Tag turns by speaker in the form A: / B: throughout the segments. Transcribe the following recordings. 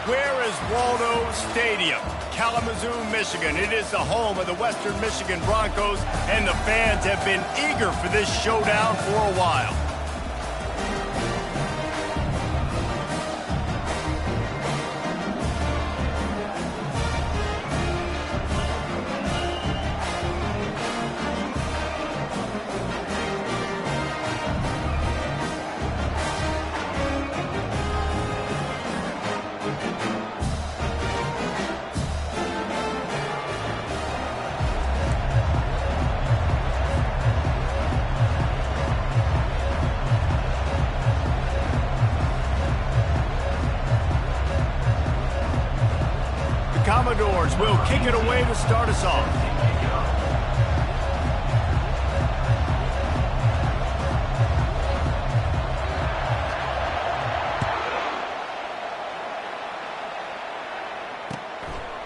A: Where is Waldo Stadium? Kalamazoo, Michigan. It is the home of the Western Michigan Broncos, and the fans have been eager for this showdown for a while. Commodores will kick it away to start us off.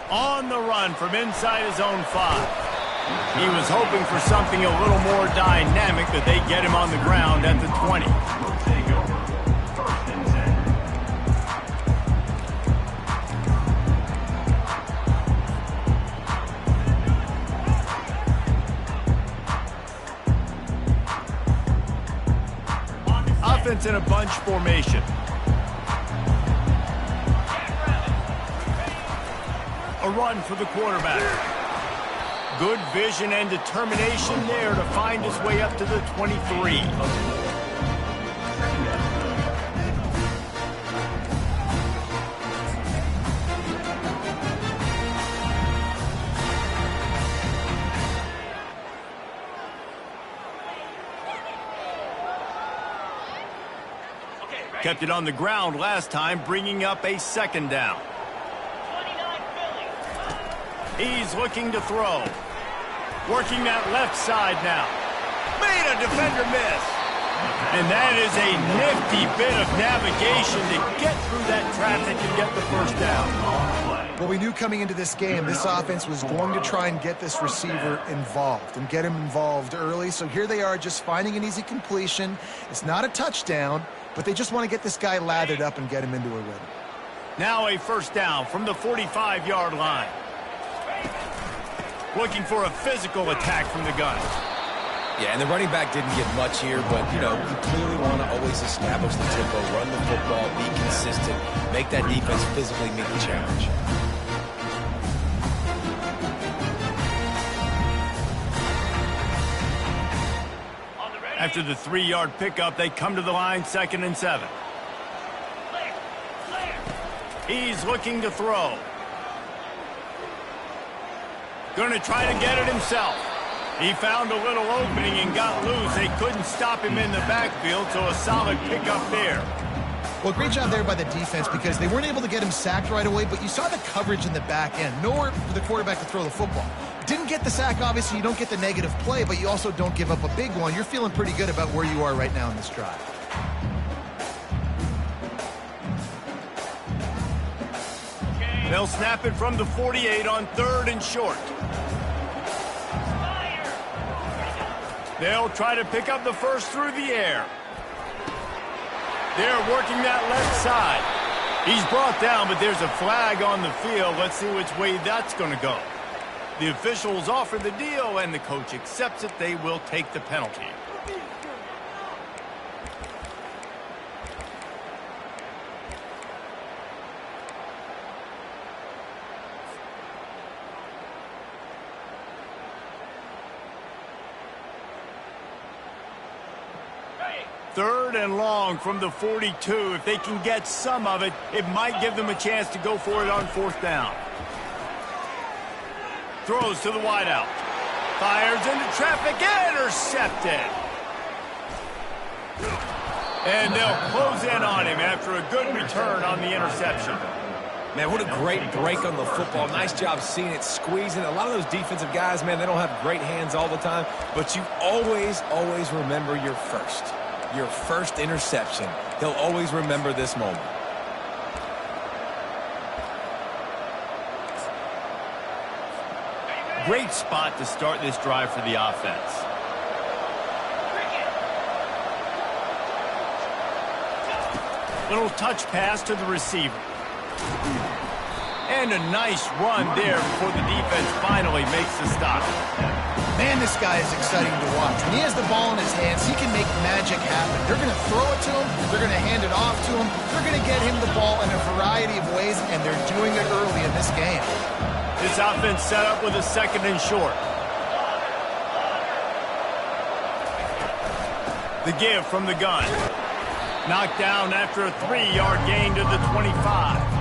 A: On the run from inside his own 5. He was hoping for something a little more dynamic, that they get him on the ground at the 20. Offense in a bunch formation. A run for the quarterback. Good vision and determination there to find his way up to the 23. Kept it on the ground last time, bringing up a second down. He's looking to throw. Working that left side now. Made a defender miss. And that is a nifty bit of navigation to get through that traffic and get the first down.
B: Well, we knew coming into this game, this offense was going to try and get this receiver involved and get him involved early. So here they are just finding an easy completion. It's not a touchdown, but they just want to get this guy lathered up and get him into a rhythm.
A: Now a first down from the 45-yard line. Looking for a physical attack from the gun.
C: Yeah, and the running back didn't get much here, but, you know, you clearly want to always establish the tempo, run the football, be consistent, make that defense physically meet the challenge.
A: After the 3-yard pickup, they come to the line, 2nd and 7. He's looking to throw. Going to try to get it himself. He found a little opening and got loose. They couldn't stop him in the backfield, so a solid pickup there.
B: Well, great job there by the defense because they weren't able to get him sacked right away, but you saw the coverage in the back end. Nowhere for the quarterback to throw the football. Didn't get the sack, obviously. You don't get the negative play, but you also don't give up a big one. You're feeling pretty good about where you are right now in this drive.
A: They'll snap it from the 48 on 3rd and short. They'll try to pick up the first through the air. They're working that left side. He's brought down, but there's a flag on the field. Let's see which way that's going to go. The officials offer the deal, and the coach accepts it. They will take the penalty. Third and long from the 42. If they can get some of it, it might give them a chance to go for it on 4th down. Throws to the wideout. Fires into traffic. Intercepted. And they'll close in on him after a good return on the interception.
C: Man, what a great break on the football. Nice job seeing it, squeezing. A lot of those defensive guys, man, they don't have great hands all the time, but you always, always remember your first interception. He'll always remember this moment.
A: Great spot to start this drive for the offense. Little touch pass to the receiver. And a nice run there before the defense finally makes the stop.
B: Man, this guy is exciting to watch. When he has the ball in his hands, he can make magic happen. They're going to throw it to him. They're going to hand it off to him. They're going to get him the ball in a variety of ways, and they're doing it early in this game.
A: This offense set up with a 2nd and short. The give from the gun. Knocked down after a 3-yard gain to the 25.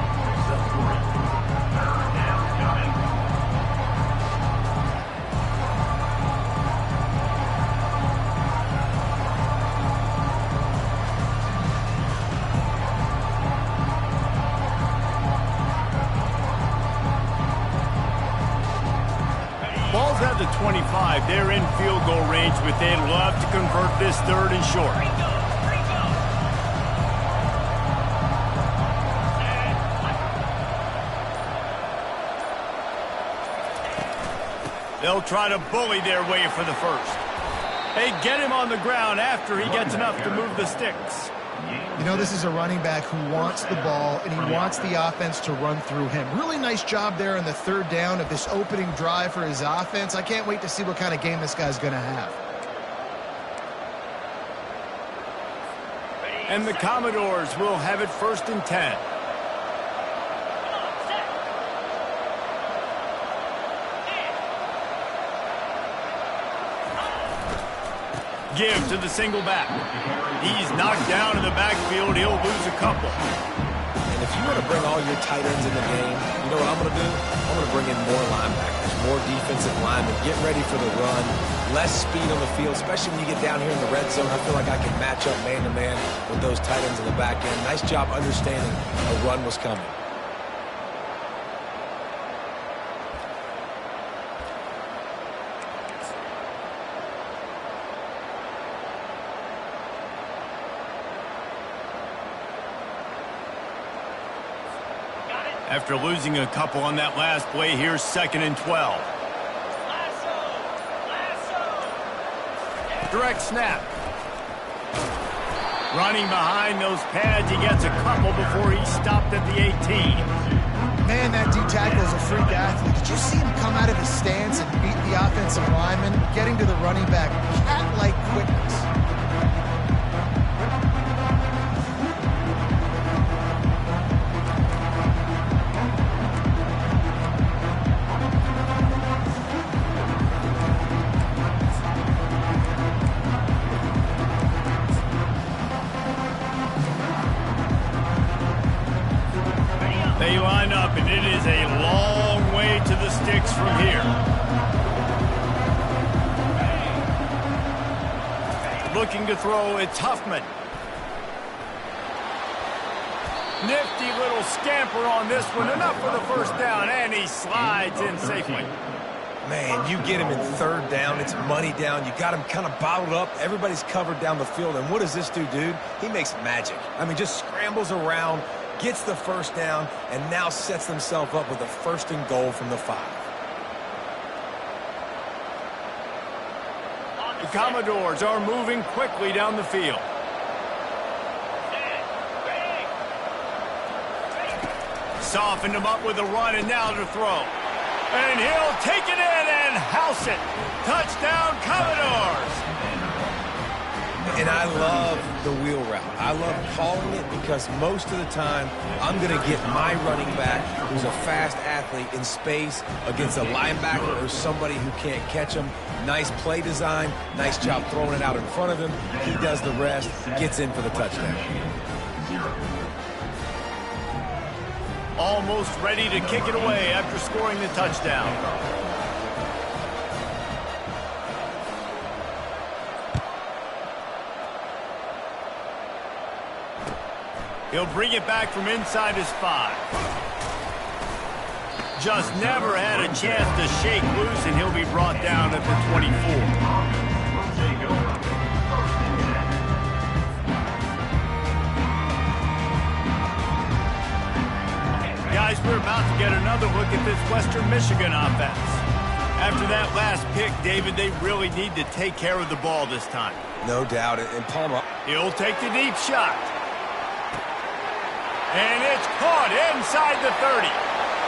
A: Ball's at the 25. They're in field goal range, but they'd love to convert this 3rd and short. They'll try to bully their way for the first. They get him on the ground after he gets enough to move the sticks.
B: You know, this is a running back who wants the ball, and he wants the offense to run through him. Really nice job there on the 3rd down of this opening drive for his offense. I can't wait to see what kind of game this guy's going to have.
A: And the Commodores will have it 1st and 10. Give to the single back. He's knocked down in the backfield. He'll lose a couple.
C: And if you want to bring all your tight ends in the game, you know what I'm going to do? I'm going to bring in more linebackers, more defensive linemen, get ready for the run, less speed on the field, especially when you get down here in the red zone. I feel like I can match up man-to-man with those tight ends in the back end. Nice job understanding a run was coming.
A: After losing a couple on that last play, here's 2nd and 12. Direct snap. Running behind those pads, he gets a couple before he stopped at the 18.
B: Man, that D-tackle is a freak athlete. Did you see him come out of his stance and beat the offensive lineman, getting to the running back? Cat-like quickness.
A: They line up, and it is a long way to the sticks from here. Looking to throw, it's Huffman. Nifty little scamper on this one, enough for the 1st down, and he slides in safely.
C: Man, you get him in 3rd down, it's money down, you got him kind of bottled up, everybody's covered down the field, and what does this do, dude? He makes magic. I mean, just scrambles around, gets the 1st down, and now sets himself up with a 1st and goal from the 5.
A: The Commodores are moving quickly down the field. Softened him up with a run, and now to throw. And he'll take it in and house it. Touchdown, Commodores.
C: And I love the wheel route. I love calling it because most of the time I'm going to get my running back, who's a fast athlete, in space against a linebacker or somebody who can't catch him. Nice play design, nice job throwing it out in front of him. He does the rest, gets in for the touchdown.
A: Almost ready to kick it away after scoring the touchdown. He'll bring it back from inside his 5. Just never had a chance to shake loose, and he'll be brought down at the 24. Guys, we're about to get another look at this Western Michigan offense. After that last pick, David, they really need to take care of the ball this time.
C: No doubt. And Palmer,
A: he'll take the deep shot. And it's caught inside the 30.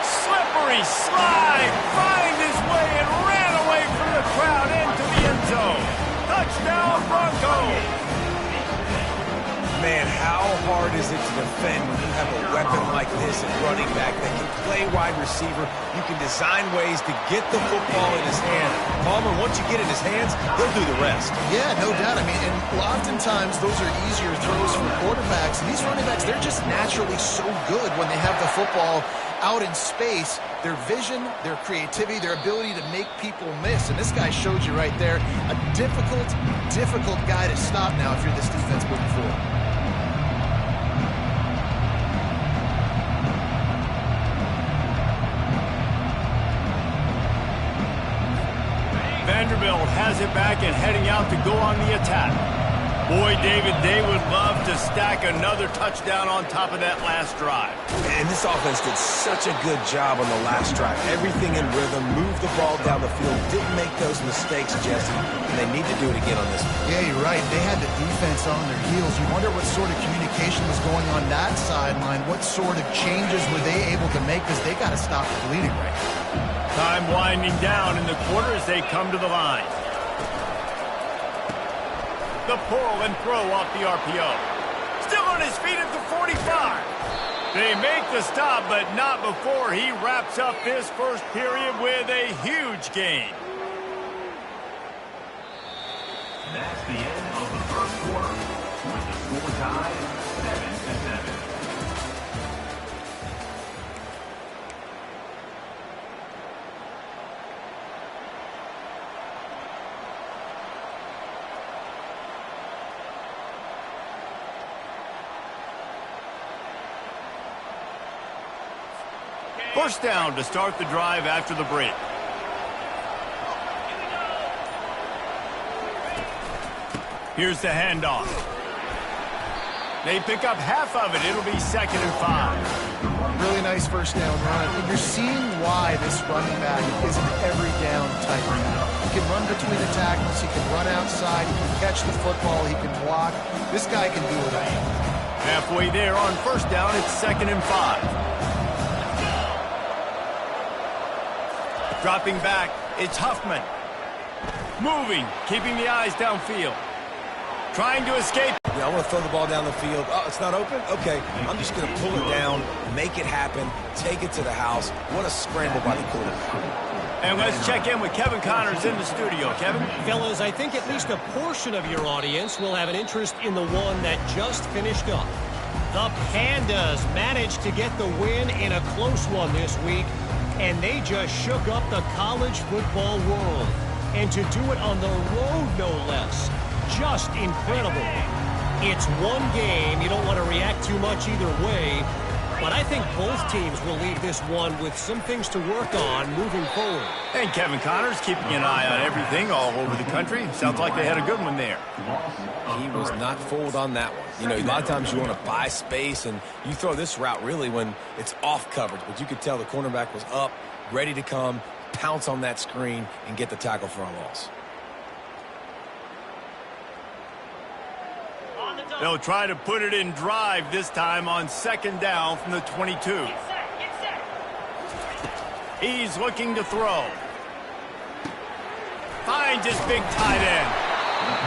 A: Slippery slide, finds his way and ran away from the crowd into the end zone. Touchdown Broncos.
C: Man, how hard is it to defend when you have a weapon like this at running back that can play wide receiver? You can design ways to get the football in his hand. Palmer, once you get it in his hands, he'll do the rest.
B: Yeah, no doubt. I mean, and oftentimes those are easier throws for quarterbacks. And these running backs, they're just naturally so good when they have the football out in space. Their vision, their creativity, their ability to make people miss. And this guy showed you right there, a difficult guy to stop now if you're this defense moving forward.
A: Vanderbilt has it back and heading out to go on the attack. Boy, David, they would love to stack another touchdown on top of that last drive.
C: And this offense did such a good job on the last drive. Everything in rhythm, moved the ball down the field, didn't make those mistakes, Jesse, and they need to do it again on this one.
B: Yeah, you're right. They had the defense on their heels. You wonder what sort of communication was going on that sideline. What sort of changes were they able to make, because they got to stop the bleeding right now.
A: Time winding down in the quarter as they come to the line. The pull and throw off the RPO. Still on his feet at the 45. They make the stop, but not before he wraps up this first period with a huge gain.
D: That's the end of the first quarter, with the score tied 7-7.
A: First down to start the drive after the break. Here's the handoff. They pick up half of it. It'll be 2nd and 5.
B: Really nice first down run. And you're seeing why this running back is an every down type of guy. He can run between the tackles. He can run outside. He can catch the football. He can block. This guy can do it all.
A: Halfway there on first down, it's 2nd and 5. Dropping back, it's Huffman. Moving, keeping the eyes downfield. Trying to escape.
C: Yeah, I want to throw the ball down the field. Oh, it's not open? Okay, I'm just going to pull it down, make it happen, take it to the house. What a scramble by the quarterback.
A: And let's check in with Kevin Connors in the studio. Kevin?
E: Fellas, I think at least a portion of your audience will have an interest in the one that just finished up. The Pandas managed to get the win in a close one this week, and they just shook up the college football world. And to do it on the road, no less. Just incredible. It's one game. You don't want to react too much either way. But I think both teams will leave this one with some things to work on moving forward.
A: And Kevin Connors keeping an eye on everything all over the country. Sounds like they had a good one there.
C: He was not fooled on that one. You know, a lot of times you want to buy space, and you throw this route really when it's off coverage. But you could tell the cornerback was up, ready to come, pounce on that screen, and get the tackle for a loss.
A: They'll try to put it in drive this time on 2nd down from the 22. He's looking to throw. Finds his big tight end.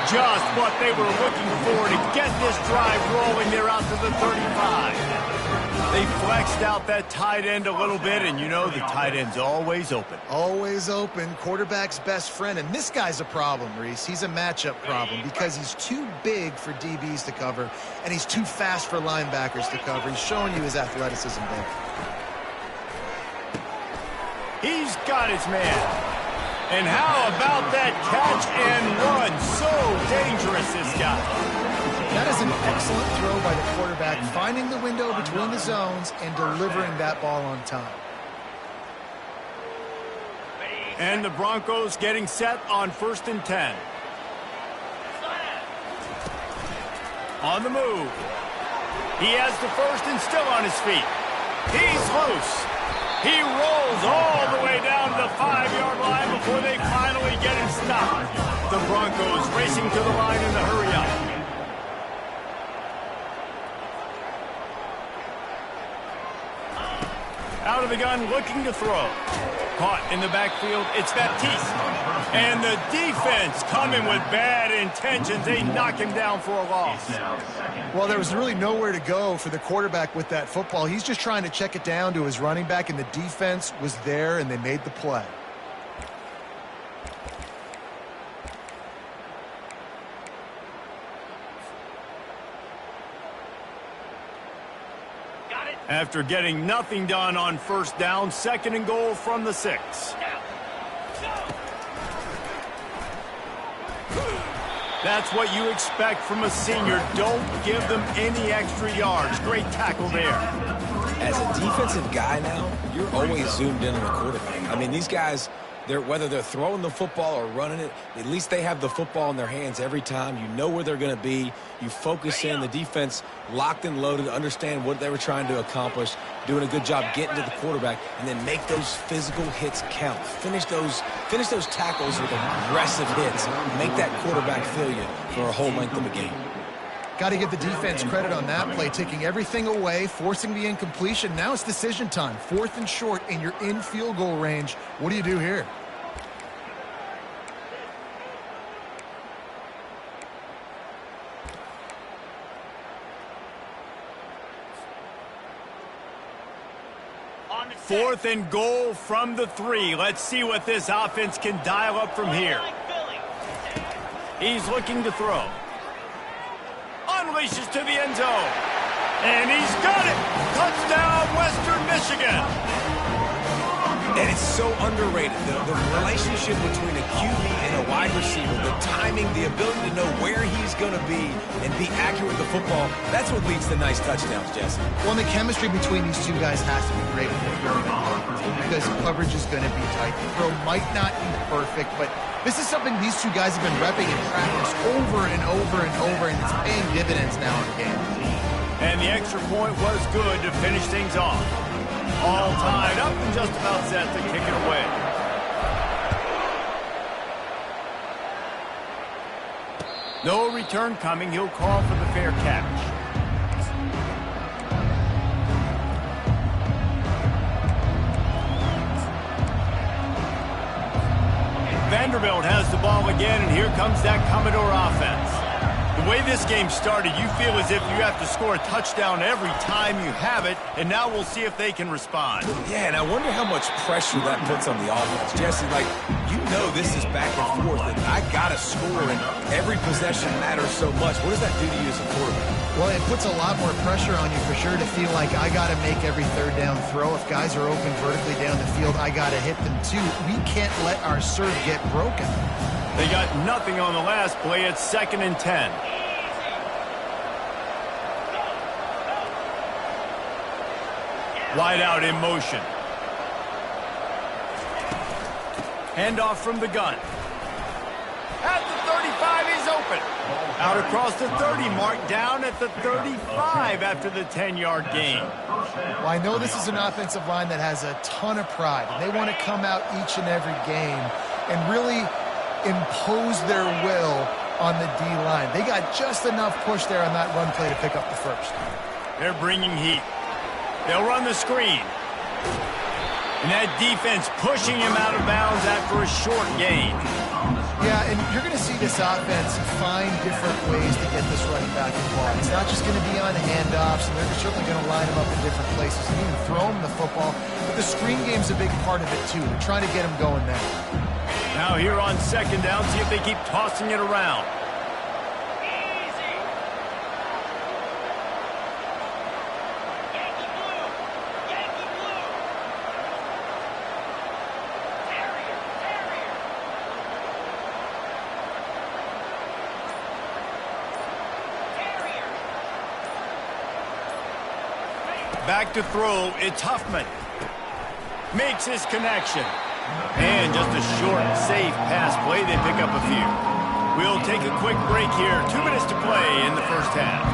A: Just what they were looking for to get this drive rolling. They're out to the 35. They flexed out that tight end a little bit, and you know the tight end's always open.
B: Always open, quarterback's best friend. And this guy's a problem, Reese. He's a matchup problem because he's too big for DBs to cover, and he's too fast for linebackers to cover. He's showing you his athleticism there.
A: He's got his man. And how about that catch and run? So dangerous, this guy.
B: That is an excellent throw by the quarterback, finding the window between the zones and delivering that ball on time.
A: And the Broncos getting set on 1st and 10. On the move. He has the first and still on his feet. He's loose. He rolls all the way down to the 5-yard line before they finally get him stopped. The Broncos racing to the line in the hurry-up. Out of the gun, looking to throw. Caught in the backfield, it's Baptiste. And the defense coming with bad intentions. They knock him down for a loss.
B: Well, there was really nowhere to go for the quarterback with that football. He's just trying to check it down to his running back, and the defense was there, and they made the play.
A: After getting nothing done on first down, 2nd and goal from the 6. That's what you expect from a senior. Don't give them any extra yards. Great tackle there.
C: As a defensive guy now, you're always zoomed in on the quarterback. I mean, these guys, whether they're throwing the football or running it, at least they have the football in their hands every time. You know where they're going to be. You focus in. The defense locked and loaded, understand what they were trying to accomplish, doing a good job getting to the quarterback, and then make those physical hits count. Finish those tackles with aggressive hits. Make that quarterback feel you for a whole length of a game.
B: Got to give the defense credit on that play, taking everything away, forcing the incompletion. Now it's decision time. 4th and short, and you're in field goal range. What do you do here?
A: Fourth and goal from the 3. Let's see what this offense can dial up from here. He's looking to throw. Unleashes to the end zone. And he's got it. Touchdown, Western Michigan.
C: And it's so underrated. The relationship between a QB and a wide receiver, the timing, the ability to know where he's going to be and be accurate with the football, that's what leads to nice touchdowns, Jesse.
B: Well, and the chemistry between these two guys has to be great if they're going to because coverage is going to be tight. The throw might not be perfect, but this is something these two guys have been repping in practice over and over and over, and it's paying dividends now in games.
A: And the extra point was good to finish things off. All tied up and just about set to kick it away. No return coming. He'll call for the fair catch. Vanderbilt has the ball again, and here comes that Commodore offense. The way this game started, you feel as if you have to score a touchdown every time you have it, and now we'll see if they can respond.
C: Yeah, and I wonder how much pressure that puts on the offense. Jesse, like, you know this is back and forth, and I got to score, and every possession matters so much. What does that do to you as a quarterback?
B: Well, it puts a lot more pressure on you for sure to feel like I got to make every 3rd down throw. If guys are open vertically down the field, I got to hit them too. We can't let our serve get broken.
A: They got nothing on the last play. It's 2nd and 10. Wide out in motion. Handoff from the gun. At the 35, he's open. Out across the 30 mark, down at the 35 after the 10-yard gain.
B: Well, I know this is an offensive line that has a ton of pride, and they want to come out each and every game and really impose their will on the D-line. They got just enough push there on that run play to pick up the first.
A: They're bringing heat. They'll run the screen. And that defense pushing him out of bounds after a short gain.
B: Yeah, and you're going to see this offense find different ways to get this running back involved. It's not just going to be on handoffs, and they're certainly going to line him up in different places and even throw him the football. But the screen game's a big part of it, too. They're trying to get him going there.
A: Now here on 2nd down, see if they keep tossing it around. Back to throw, it's Huffman. Makes his connection. And just a short, safe pass play, they pick up a few. We'll take a quick break here. 2 minutes to play in the first half.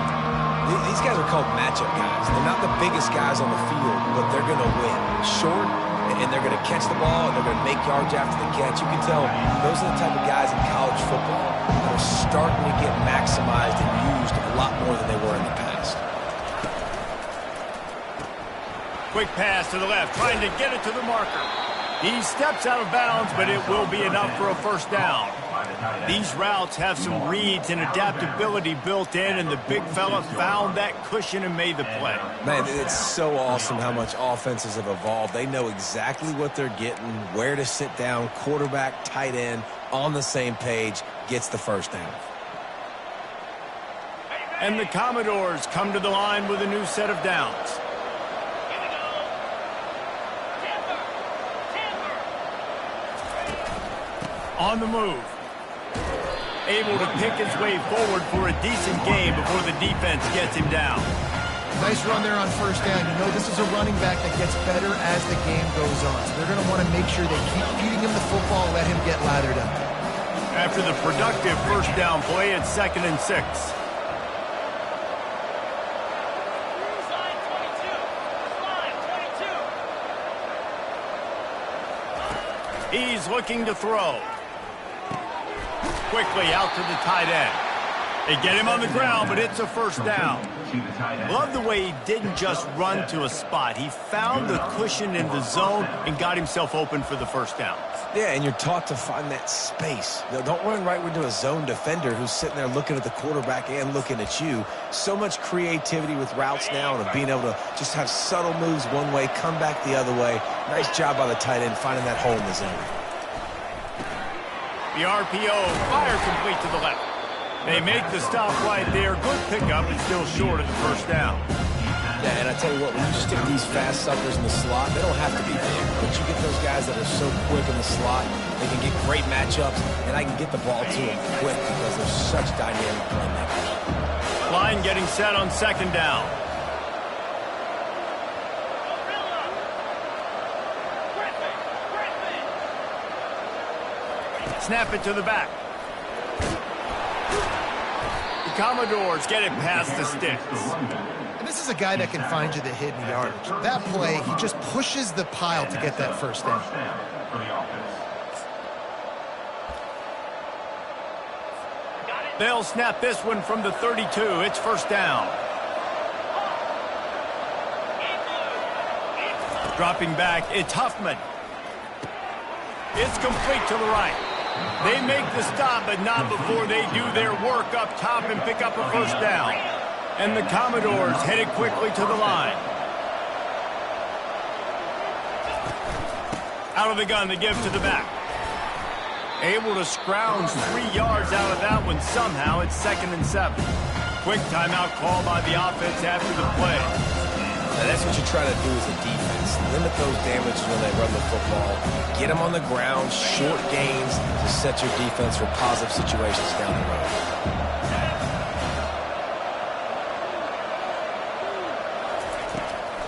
C: These guys are called matchup guys. They're not the biggest guys on the field, but they're going to win. Short, and they're going to catch the ball, and they're going to make yards after the catch. You can tell those are the type of guys in college football that are starting to get maximized and used a lot more than they were in the past.
A: Quick pass to the left, trying to get it to the marker. He steps out of bounds, but it will be enough for a first down. These routes have some reads and adaptability built in, and the big fella found that cushion and made the play.
C: Man, it's so awesome how much offenses have evolved. They know exactly what they're getting, where to sit down, quarterback, tight end, on the same page, gets the first down.
A: And the Commodores come to the line with a new set of downs. On the move. Able to pick his way forward for a decent game before the defense gets him down.
B: Nice run there on first down. You know this is a running back that gets better as the game goes on. So they're going to want to make sure they keep feeding him the football, let him get lathered up.
A: After the productive first down play, it's 2nd and 6. He's looking to throw. Quickly out to the tight end. They get him on the ground, but it's a first down. Love the way he didn't just run to a spot. He found the cushion in the zone and got himself open for the first down.
C: Yeah, and you're taught to find that space. You know, don't run right into a zone defender who's sitting there looking at the quarterback and looking at you. So much creativity with routes now and being able to just have subtle moves one way, come back the other way. Nice job by the tight end finding that hole in the zone.
A: The RPO fire complete to the left. They make the stop right there. Good pickup, but still short of the first down.
C: Yeah, and I tell you what, when you stick these fast suckers in the slot, they don't have to be big. But you get those guys that are so quick in the slot, they can get great matchups, and I can get the ball to them quick because they're such dynamic playmakers.
A: Line getting set on 2nd down. Snap it to the back. The Commodores get it past the sticks.
B: And this is a guy that can find you the hidden yardage. That play, he just pushes the pile to get that first down.
A: They'll snap this one from the 32. It's first down. Dropping back, it's Huffman. It's complete to the right. They make the stop, but not before they do their work up top and pick up a first down. And the Commodores headed quickly to the line. Out of the gun, they give to the back. Able to scrounge 3 yards out of that one somehow. It's 2nd and 7. Quick timeout call by the offense after the play.
C: Now that's what you try to do as a defense. Limit those damages when they run the football. Get them on the ground, short gains to set your defense for positive situations down the road.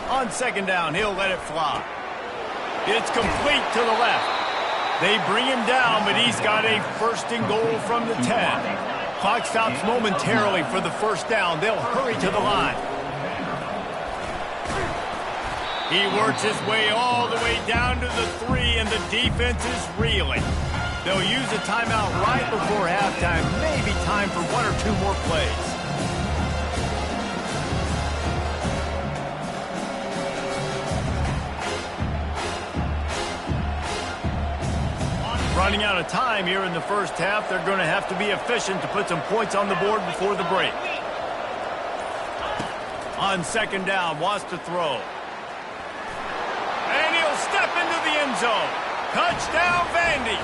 A: On 2nd down, he'll let it fly. It's complete to the left. They bring him down, but he's got a 1st and goal from the 10. Clock stops momentarily for the first down. They'll hurry to the line. He works his way all the way down to the 3, and the defense is reeling. They'll use a timeout right before halftime. Maybe time for 1 or 2 more plays. Running out of time here in the first half. They're going to have to be efficient to put some points on the board before the break. On 2nd down, wants to throw. And he'll step into the end zone. Touchdown, Vandy.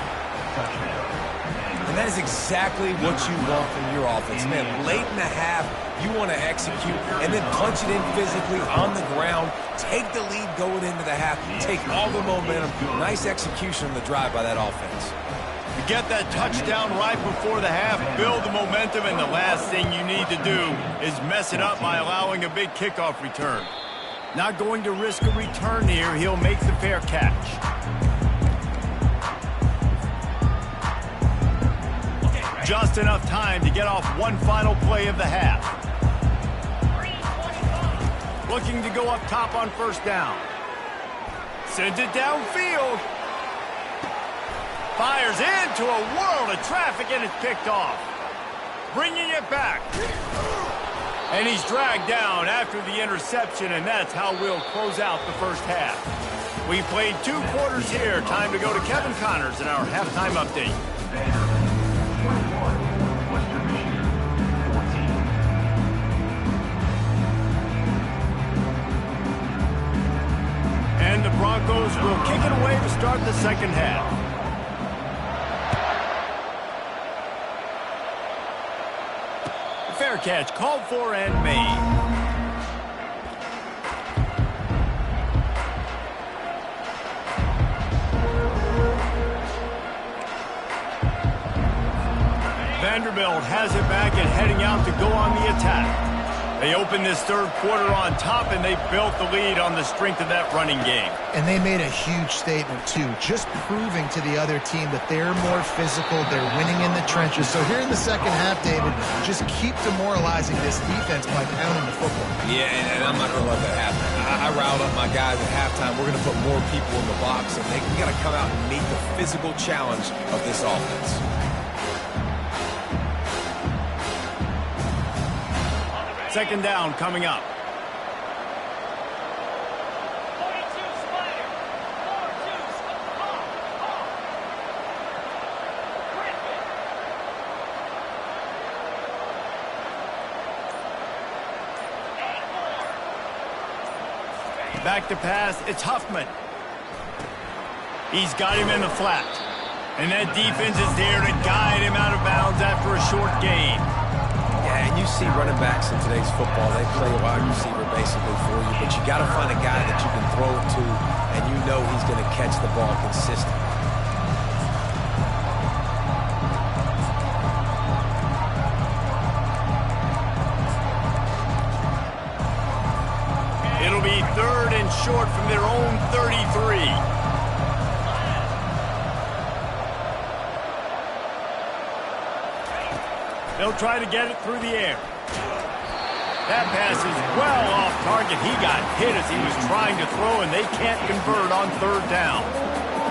C: And that is exactly what you want from your offense. Man, late in the half, you want to execute and then punch it in physically on the ground. Take the lead going into the half. Take all the momentum. Nice execution on the drive by that offense.
A: To get that touchdown right before the half, build the momentum, and the last thing you need to do is mess it up by allowing a big kickoff return. Not going to risk a return here. He'll make the fair catch. Just enough time to get off one final play of the half. Looking to go up top on first down. Sends it downfield. Fires into a world of traffic, and it's picked off. Bringing it back. And he's dragged down after the interception, and that's how we'll close out the first half. We played 2 quarters here. Time to go to Kevin Connors in our halftime update. And the Broncos will kick it away to start the second half. Fair catch called for and made. Vanderbilt has it back and heading out to go on the attack. They opened this third quarter on top, and they built the lead on the strength of that running game.
B: And they made a huge statement, too, just proving to the other team that they're more physical, they're winning in the trenches. So here in the second half, David, just keep demoralizing this defense by pounding the football.
C: Yeah, and I'm not going to let that happen. I riled up my guys at halftime. We're going to put more people in the box, and we got to come out and meet the physical challenge of this offense.
A: Second down coming up. Back to pass, it's Huffman. He's got him in the flat. And that defense is there to guide him out of bounds after a short gain.
C: Yeah, and you see running backs in today's football, they play a wide receiver basically for you, but you got to find a guy that you can throw it to, and you know he's going to catch the ball consistently.
A: It'll be 3rd and short from their own 33. They'll try to get it through the air. That pass is well off target. He got hit as he was trying to throw, and they can't convert on 3rd down.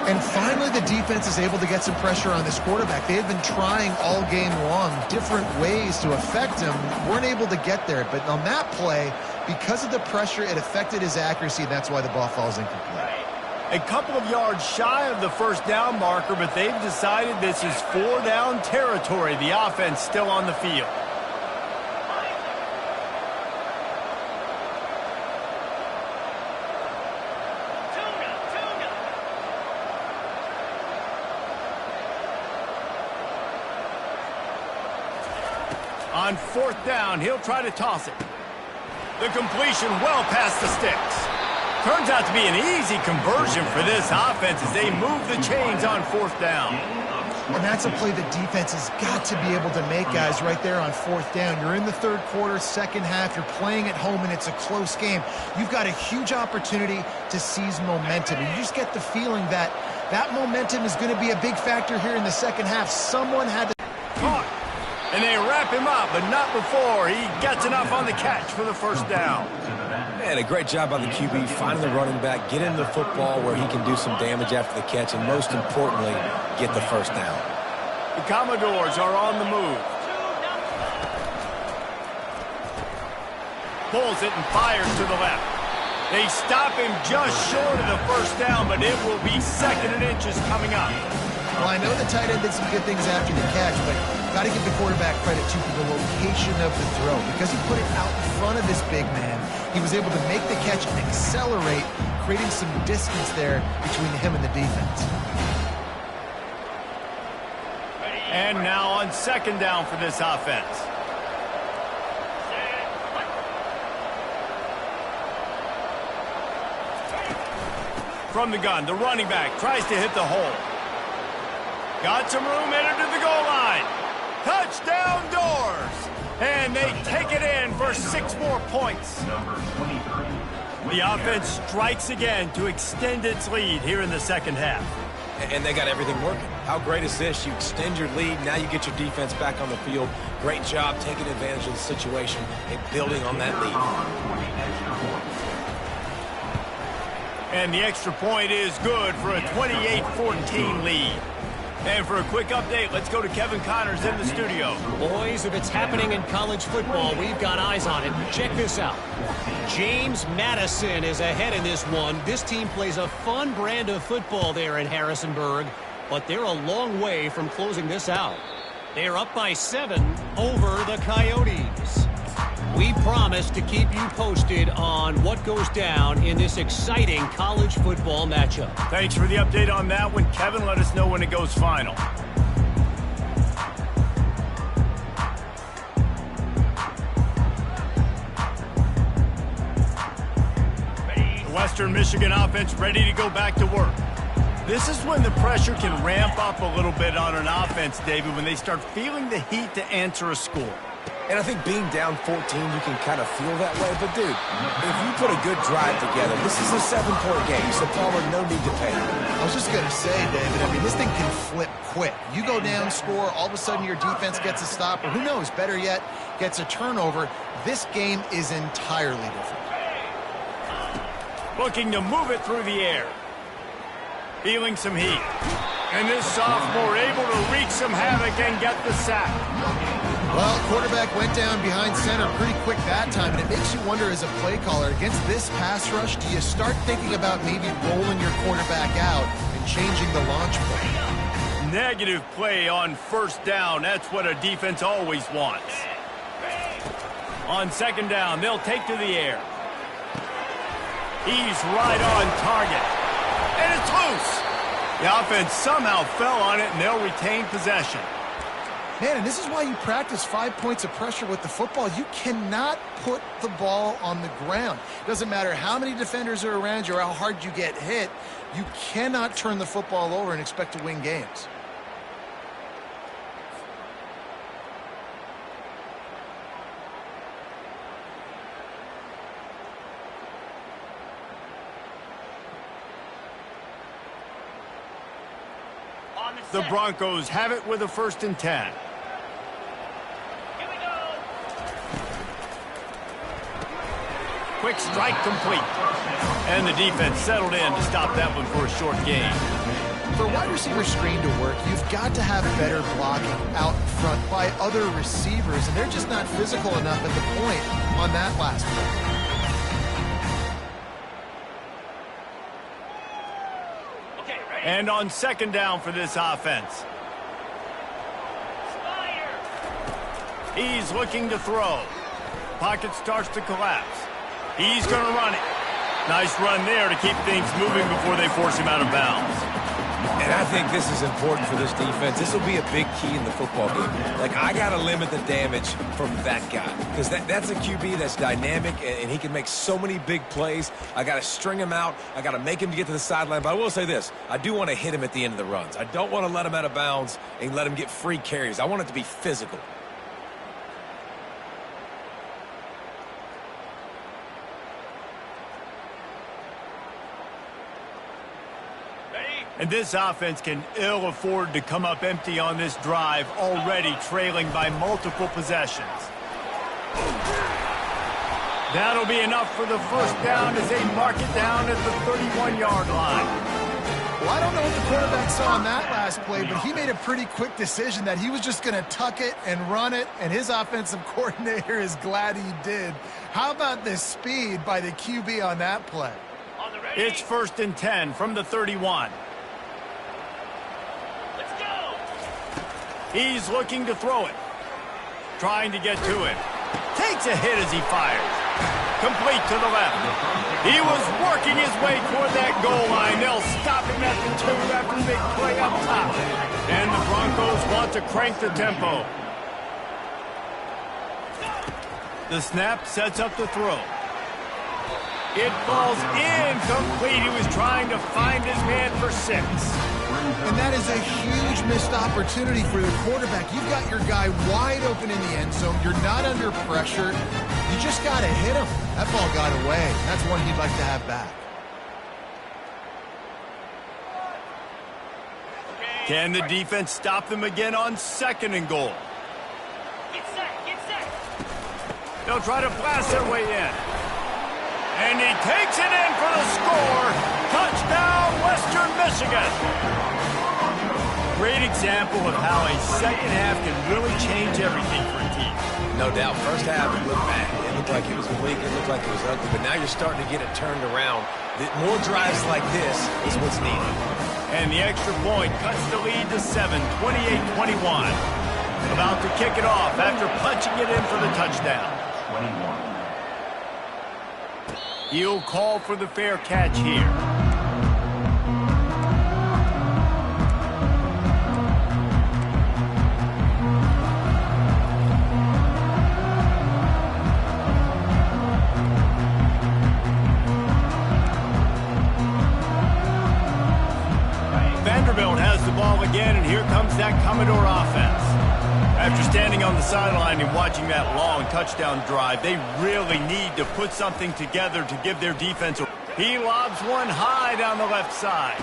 B: And finally, the defense is able to get some pressure on this quarterback. They have been trying all game long different ways to affect him. Weren't able to get there. But on that play, because of the pressure, it affected his accuracy, and that's why the ball falls incomplete.
A: A couple of yards shy of the 1st down marker, but they've decided this is 4-down territory. The offense still on the field. On 4th down, he'll try to toss it. The completion well past the sticks. Turns out to be an easy conversion for this offense as they move the chains on 4th down.
B: And that's a play the defense has got to be able to make, guys, right there on 4th down. You're in the 3rd quarter, second half. You're playing at home, and it's a close game. You've got a huge opportunity to seize momentum. And you just get the feeling that that momentum is going to be a big factor here in the second half. Someone had to...
A: Caught. And they wrap him up, but not before he gets enough on the catch for the 1st down.
C: Man, a great job by the QB, finding the running back, get him the football where he can do some damage after the catch, and most importantly, get the 1st down.
A: The Commodores are on the move. Pulls it and fires to the left. They stop him just short of the 1st down, but it will be 2nd and inches coming up.
B: Well, I know the tight end did some good things after the catch, but got to give the quarterback credit, too, for the location of the throw. Because he put it out in front of this big man, he was able to make the catch and accelerate, creating some distance there between him and the defense.
A: And now on 2nd down for this offense. From the gun, the running back tries to hit the hole. Got some room, entered to the goal line. Touchdown Doors! And they take it in for 6 more points. The offense strikes again to extend its lead here in the second half.
C: And they got everything working. How great is this? You extend your lead, now you get your defense back on the field. Great job taking advantage of the situation and building on that lead.
A: And the extra point is good for a 28-14 lead. And for a quick update, let's go to Kevin Connors in the studio.
E: Boys, if it's happening in college football, we've got eyes on it. Check this out. James Madison is ahead in this one. This team plays a fun brand of football there in Harrisonburg, but they're a long way from closing this out. They're up by 7 over the Coyotes. We promise to keep you posted on what goes down in this exciting college football matchup.
A: Thanks for the update on that one, Kevin. Let us know when it goes final. The Western Michigan offense ready to go back to work. This is when the pressure can ramp up a little bit on an offense, David, when they start feeling the heat to answer a score.
C: And I think being down 14, you can kind of feel that way. But, dude, if you put a good drive together, this is a 7-point game. So, Palmer, no need to panic.
B: I was just going to say, David, I mean, this thing can flip quick. You go down, score, all of a sudden your defense gets a stop, or who knows, better yet, gets a turnover. This game is entirely different.
A: Looking to move it through the air. Feeling some heat. And this sophomore able to wreak some havoc and get the sack.
B: Well, quarterback went down behind center pretty quick that time, and it makes you wonder as a play caller, against this pass rush, do you start thinking about maybe rolling your quarterback out and changing the launch play?
A: Negative play on first down. That's what a defense always wants. On second down, they'll take to the air. He's right on target. And it's loose. The offense somehow fell on it, and they'll retain possession.
B: Man, and this is why you practice 5 points of pressure with the football. You cannot put the ball on the ground. Doesn't matter how many defenders are around you or how hard you get hit. You cannot turn the football over and expect to win games.
A: The Broncos have it with a 1st and 10. Quick strike complete. And the defense settled in to stop that one for a short gain.
B: For a wide receiver screen to work, you've got to have better blocking out in front by other receivers, and they're just not physical enough at the point on that last play.
A: And on second down for this offense. He's looking to throw. Pocket starts to collapse. He's going to run it. Nice run there to keep things moving before they force him out of bounds.
C: And I think this is important for this defense. This will be a big key in the football game. Like, I got to limit the damage from that guy. Because that's a QB that's dynamic, and he can make so many big plays. I got to string him out. I got to make him get to the sideline. But I will say this. I do want to hit him at the end of the runs. I don't want to let him out of bounds and let him get free carries. I want it to be physical.
A: And this offense can ill afford to come up empty on this drive, already trailing by multiple possessions. That'll be enough for the first down as they mark it down at the 31-yard line.
B: Well, I don't know what the quarterback saw on that last play, but he made a pretty quick decision that he was just going to tuck it and run it, and his offensive coordinator is glad he did. How about the speed by the QB on that play?
A: It's 1st and 10 from the 31. He's looking to throw it. Trying to get to him. Takes a hit as he fires. Complete to the left. He was working his way toward that goal line. They'll stop him at the 2 after the big play up top. And the Broncos want to crank the tempo. The snap sets up the throw. It falls incomplete. He was trying to find his man for 6.
B: And that is a huge missed opportunity for the quarterback. You've got your guy wide open in the end zone. You're not under pressure. You just got to hit him. That ball got away. That's one he'd like to have back.
A: Can the defense stop them again on 2nd and goal?
F: Get set, get set.
A: They'll try to blast their way in. And he takes it in for the score. Touchdown, Western Michigan. great example of how a second half can really change everything for a team.
C: No doubt. First half, it looked bad. It looked like it was weak. It looked like it was ugly. But now you're starting to get it turned around. More drives like this is what's needed.
A: And the extra point cuts the lead to 7, 28-21. About to kick it off after punching it in for the touchdown.
D: 21.
A: He'll call for the fair catch here. Vanderbilt has the ball again, and here comes that Commodore offense. After standing on the sideline and watching that long touchdown drive, they really need to put something together to give their defense a... He lobs one high down the left side.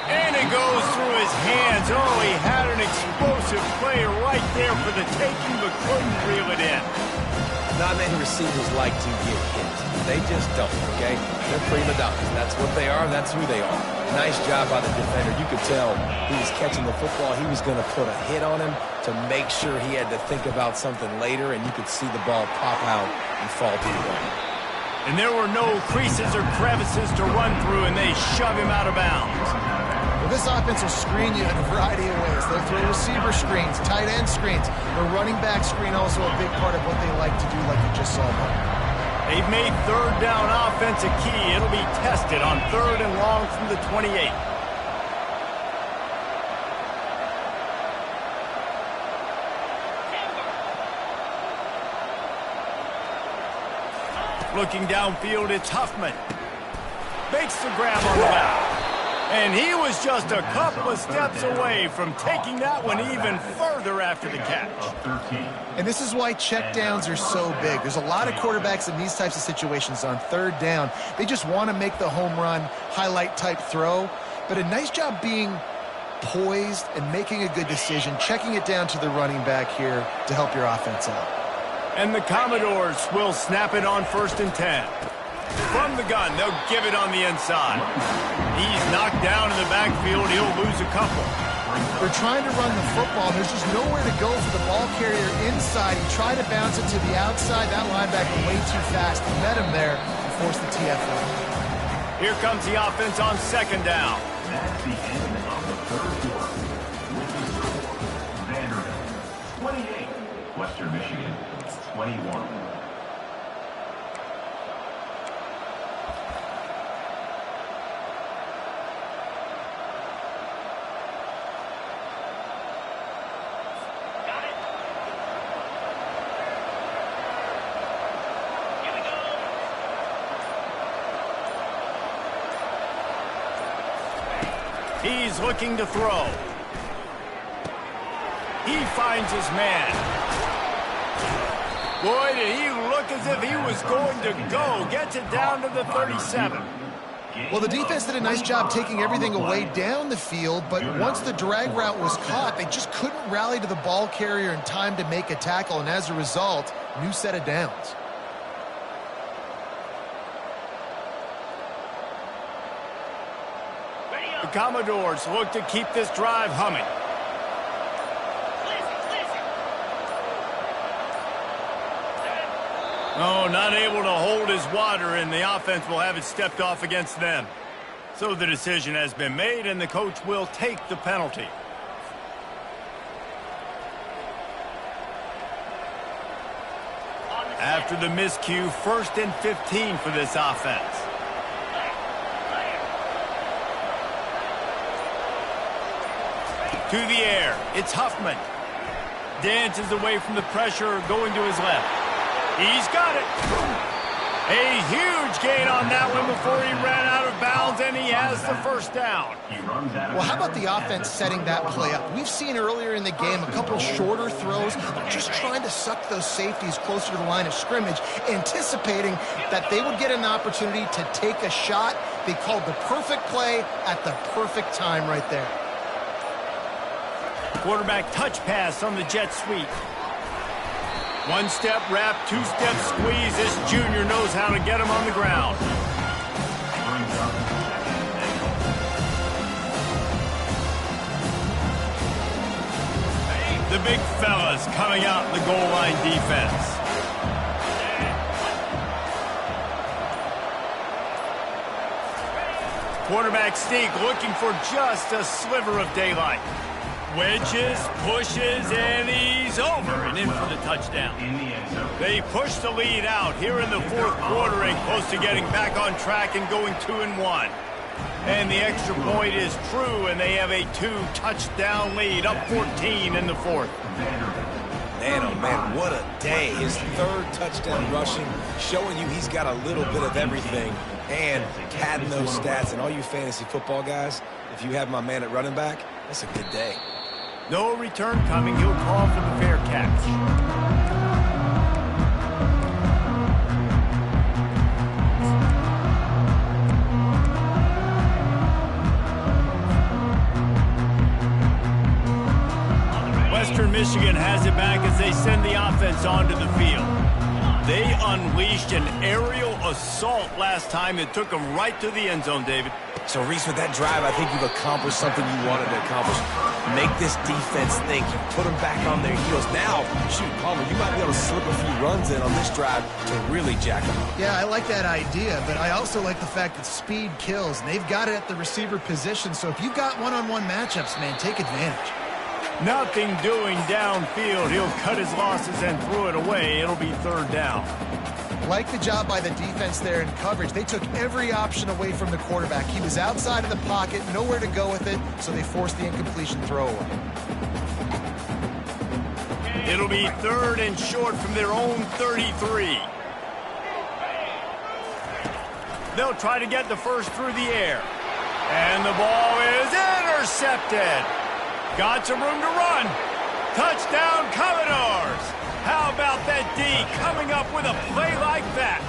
A: And it goes through his hands. Oh, he had an explosive play right there for the taking, but couldn't reel it in.
C: Not many receivers like to get hit. They just don't, okay? They're prima donnas. That's what they are. That's who they are. Nice job by the defender. You could tell he was catching the football. He was going to put a hit on him to make sure he had to think about something later, and you could see the ball pop out and fall to the ground.
A: And there were no creases or crevices to run through, and they shove him out of bounds.
B: Well, this offense will screen you in a variety of ways. They'll throw receiver screens, tight end screens. The running back screen also a big part of what they like to do, like you just saw there.
A: They've made third down offense a key. It'll be tested on 3rd and long from the 28. Looking downfield, it's Huffman. Makes the grab on the back. And he was just a couple of steps away from taking that one even further after the catch.
B: And this is why checkdowns are so big. There's a lot of quarterbacks in these types of situations on 3rd down. They just want to make the home run, highlight type throw. But a nice job being poised and making a good decision, checking it down to the running back here to help your offense out.
A: And the Commodores will snap it on 1st and 10. From the gun, they'll give it on the inside. He's knocked down in the backfield. He'll lose a couple.
B: They're trying to run the football. There's just nowhere to go for the ball carrier inside. He tried to bounce it to the outside. That linebacker way too fast. He met him there and forced the TFL.
A: Here comes the offense on 2nd down.
D: That's the end of the 3rd quarter. With the score, Vanderbilt 28, Western Michigan 21.
A: He's looking to throw. He finds his man. Boy, did he look as if he was going to go. Gets it down to the 37.
B: Well, the defense did a nice job taking everything away down the field, but once the drag route was caught, they just couldn't rally to the ball carrier in time to make a tackle, and as a result, new set of downs.
A: The Commodores look to keep this drive humming. Oh, not able to hold his water, and the offense will have it stepped off against them. So the decision has been made, and the coach will take the penalty. After the miscue, 1st and 15 for this offense. To the air, it's Huffman. Dances away from the pressure, going to his left. He's got it. A huge gain on that one before he ran out of bounds, and he has the 1st down.
B: Well, how about the offense setting that play up? We've seen earlier in the game a couple shorter throws, just trying to suck those safeties closer to the line of scrimmage, anticipating that they would get an opportunity to take a shot. They called the perfect play at the perfect time right there.
A: Quarterback touch pass on the jet sweep. 1-step wrap, 2-step squeeze. This junior knows how to get him on the ground. The big fellas coming out in the goal line defense. Quarterback sneak looking for just a sliver of daylight. Wedges, pushes, and he's over and in for the touchdown. They push the lead out here in the fourth quarter and close to getting back on track and going 2-1. And the extra point is true, and they have a 2-touchdown lead, up 14 in the fourth.
C: Man, oh man, what a day. His third touchdown rushing, showing you he's got a little bit of everything, and padding those stats. And all you fantasy football guys, if you have my man at running back, that's a good day.
A: No return coming. He'll call for the fair catch. Western Michigan has it back as they send the offense onto the field. They unleashed an aerial assault last time that took them right to the end zone, David.
C: So, Reese, with that drive, I think you've accomplished something you wanted to accomplish. Make this defense think. You put them back on their heels. Now, shoot, Palmer, you might be able to slip a few runs in on this drive to really jack them up.
B: Yeah, I like that idea, but I also like the fact that speed kills. And they've got it at the receiver position, so if you've got one-on-one matchups, man, take advantage.
A: Nothing doing downfield. He'll cut his losses and throw it away. It'll be third down.
B: Like the job by the defense there in coverage. They took every option away from the quarterback. He was outside of the pocket, nowhere to go with it, so they forced the incompletion throwaway.
A: It'll be third and short from their own 33. They'll try to get the first through the air. And the ball is intercepted. Got some room to run. Touchdown, Commodores. How about that D coming up with a play like that?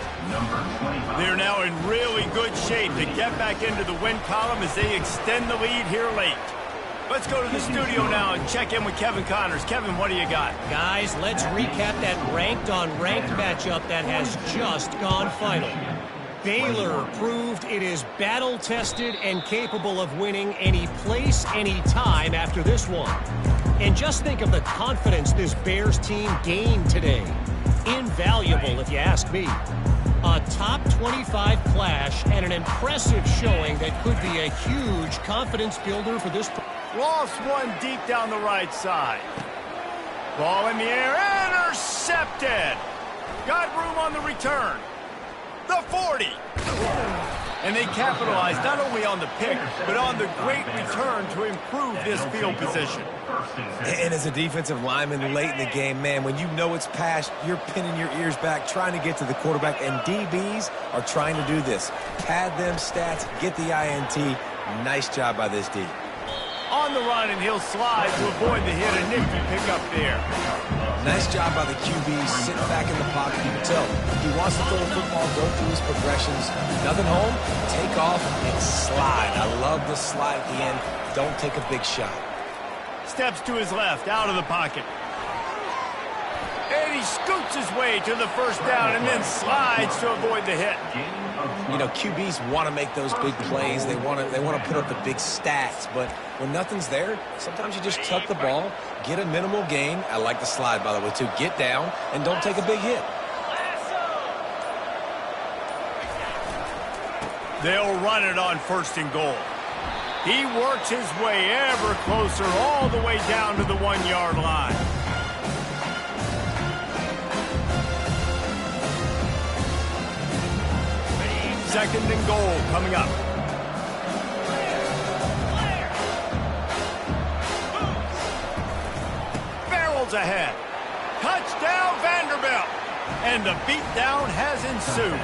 A: They're now in really good shape to get back into the win column as they extend the lead here late. Let's go to the studio now and check in with Kevin Connors. Kevin, what do you got?
E: Guys, let's recap that ranked-on-ranked matchup that has just gone final. Baylor proved it is battle-tested and capable of winning any place, any time after this one. And just think of the confidence this Bears team gained today. Invaluable, if you ask me. A top 25 clash and an impressive showing that could be a huge confidence builder for this.
A: Lost one deep down the right side. Ball in the air, intercepted. Got room on the return. The 40. And they capitalized not only on the pick, but on the great return to improve this field position.
C: And as a defensive lineman late in the game, man, when you know it's past, you're pinning your ears back, trying to get to the quarterback, and DBs are trying to do this. Pad them stats, get the INT. Nice job by this D.
A: On the run, and he'll slide to avoid the hit. A nifty pickup there.
C: Nice job by the QB, sitting back in the pocket. You can tell he wants to throw the football, go through his progressions. Nothing home, take off, and slide. I love the slide at the end. Don't take a big shot.
A: Steps to his left, out of the pocket. And he scoots his way to the first down and then slides to avoid the hit.
C: You know, QBs want to make those big plays. They want to put up the big stats. But when nothing's there, sometimes you just tuck the ball, get a minimal gain. I like the slide, by the way, too. Get down and don't take a big hit.
A: They'll run it on first and goal. He works his way ever closer all the way down to the 1-yard line. Second and goal coming up. Barrels ahead. Touchdown Vanderbilt. And the beatdown has ensued.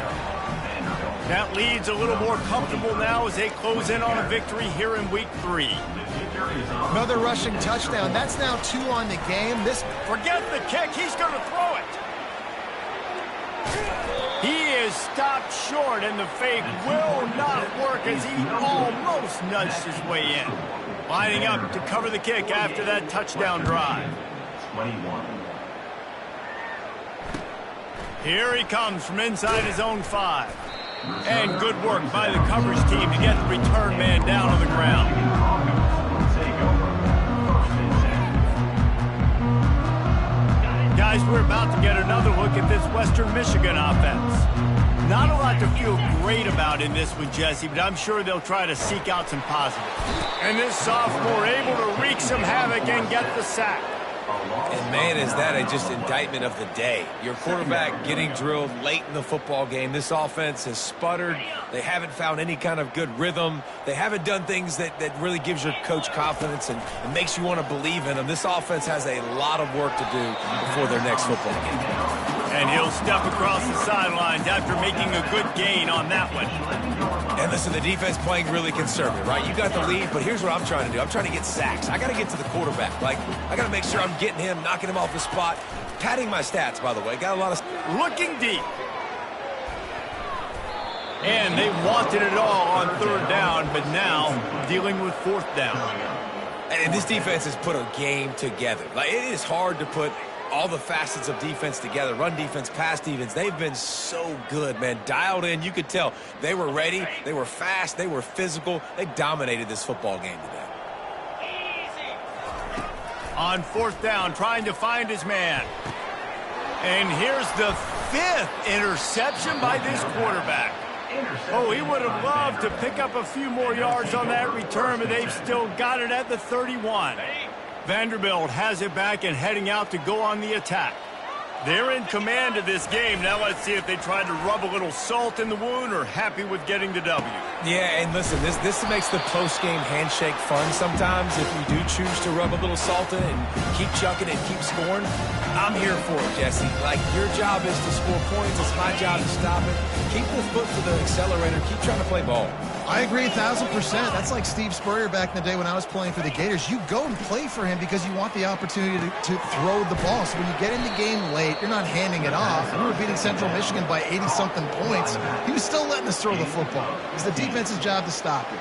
A: That lead's a little more comfortable now as they close in on a victory here in week 3.
B: Another rushing touchdown. That's now 2 on the game.
A: Forget the kick. He's going to throw it. He is stopped short, and the fake will not work as he almost nudged his way in. Lining up to cover the kick after that touchdown drive.
D: 21.
A: Here he comes from inside his own 5. And good work by the coverage team to get the return man down on the ground. guys, we're about to get another look at this Western Michigan offense. Not a lot to feel great about in this one, Jesse, but I'm sure they'll try to seek out some positives. And this sophomore able to wreak some havoc and get the sack.
C: And, man, is that just indictment of the day. Your quarterback getting drilled late in the football game. This offense has sputtered. They haven't found any kind of good rhythm. They haven't done things that really gives your coach confidence and makes you want to believe in them. This offense has a lot of work to do before their next football game.
A: And he'll step across the sidelines after making a good gain on that one.
C: And listen, the defense playing really conservative, right? You got the lead, but here's what I'm trying to do. I'm trying to get sacks. I got to get to the quarterback. Like, I got to make sure I'm getting him, knocking him off the spot. Padding my stats, by the way. Got a lot of...
A: Looking deep. And they wanted it all on third down, but now dealing with fourth down.
C: And this defense has put a game together. Like, it is hard to put all the facets of defense together. Run defense, pass defense. They've been so good, man. Dialed in. You could tell they were ready. They were fast. They were physical. They dominated this football game today.
A: On fourth down, trying to find his man. And here's the 5th interception by this quarterback. Oh, he would have loved to pick up a few more yards on that return, but they've still got it at the 31. Vanderbilt has it back and heading out to go on the attack. They're in command of this game. Now let's see if they try to rub a little salt in the wound or happy with getting the W.
C: Yeah, and listen, this makes the post-game handshake fun sometimes if you do choose to rub a little salt in and keep chucking and keep scoring. I'm here for it, Jesse. Like, your job is to score points. It's my job to stop it. Keep the foot to the accelerator. Keep trying to play ball.
B: I agree 1,000%. That's like Steve Spurrier back in the day when I was playing for the Gators. You go and play for him because you want the opportunity to throw the ball. So when you get in the game late, you're not handing it off. We were beating Central Michigan by 80-something points. He was still letting us throw the football. It's the defense's job to stop it.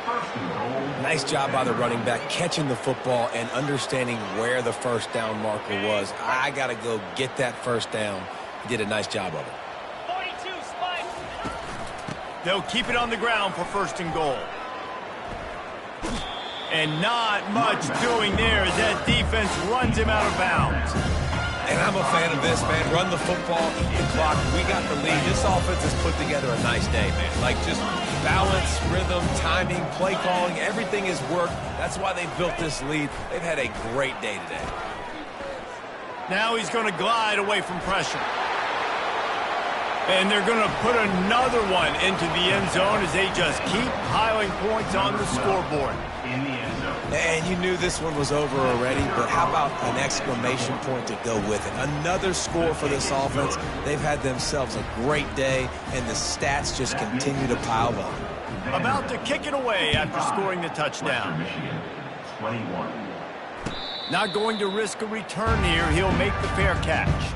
C: Nice job by the running back catching the football and understanding where the first down marker was. I got to go get that first down. He did a nice job of it.
A: They'll keep it on the ground for first and goal. And not much doing there as that defense runs him out of bounds.
C: And I'm a fan of this, man. Run the football, eat the clock. We got the lead. This offense has put together a nice day, man. Like, just balance, rhythm, timing, play calling, everything has worked. That's why they built this lead. They've had a great day today.
A: Now he's going to glide away from pressure. And they're going to put another one into the end zone as they just keep piling points on the scoreboard.
D: In the end zone.
C: And you knew this one was over already, but how about an exclamation point to go with it? Another score for this offense. They've had themselves a great day, and the stats just continue to pile up.
A: About to kick it away after scoring the touchdown.
D: Michigan, 21.
A: Not going to risk a return here. He'll make the fair catch.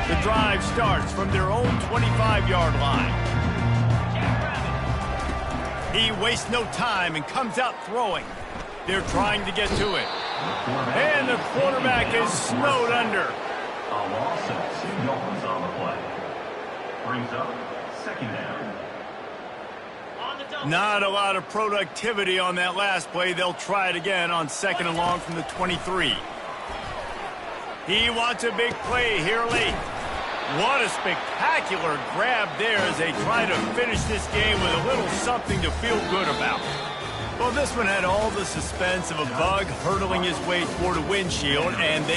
A: The drive starts from their own 25-yard line. He wastes no time and comes out throwing. They're trying to get to it. And the quarterback is snowed under.
D: A loss of 2 yards on the play. Brings up second down.
A: Not a lot of productivity on that last play. They'll try it again on second and long from the 23. He wants a big play here late. What a spectacular grab there as they try to finish this game with a little something to feel good about. Well, this one had all the suspense of a bug hurtling his way toward a windshield, and they